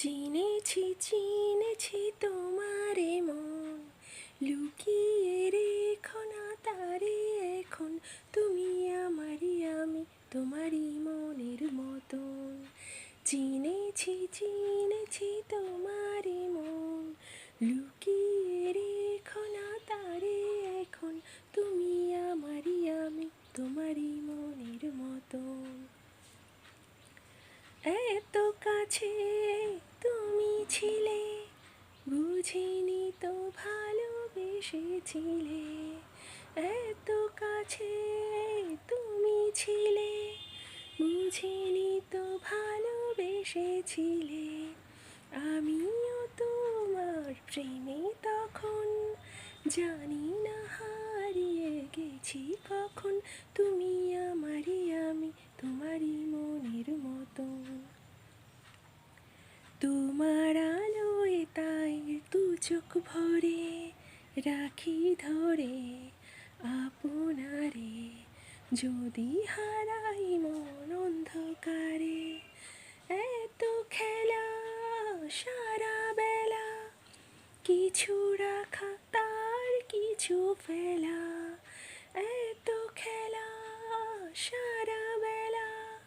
চিনেছি চিনেছি তোমারে মন, লুকিয়ে রেখো না তারে এখন। তুমি আমারই, আমি তোমারই মনের মতন। চিনেছি চিনেছি তোমারে মন, লুকিয়ে রেখো না তারে এখন। তুমি আমারই, আমি তোমারই মনের মতন। এত কাছে তুমি ছিলে, বুঝিনি তো ভালোবেসেছিলে। এত কাছে তুমি ছিলে, বুঝিনি তো ভালোবেসেছিলে। আমিও তোমার প্রেমে তখন, জানি না হারিয়ে গেছি কখন। তুমি আমারই, আমি তোমারই মনের মতন। তোমার আলোয় তাই দু চোখ ভরে রাখি ধরে আপনারে। যদি হারাই মন অন্ধকারে, এত খেলা সারা বেলা, কিছু রাখা তার কিছু ফেলা। এত খেলা সারা বেলা,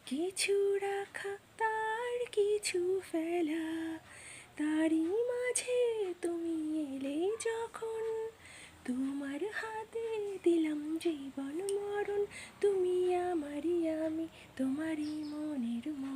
কিছু রাখা তার কিছু ফেলা। তারই মাঝে তুমি এলে যখন, তোমার হাতে দিলাম জীবন মরণ। তুমি আমারই, আমি তোমারই মনের মতন।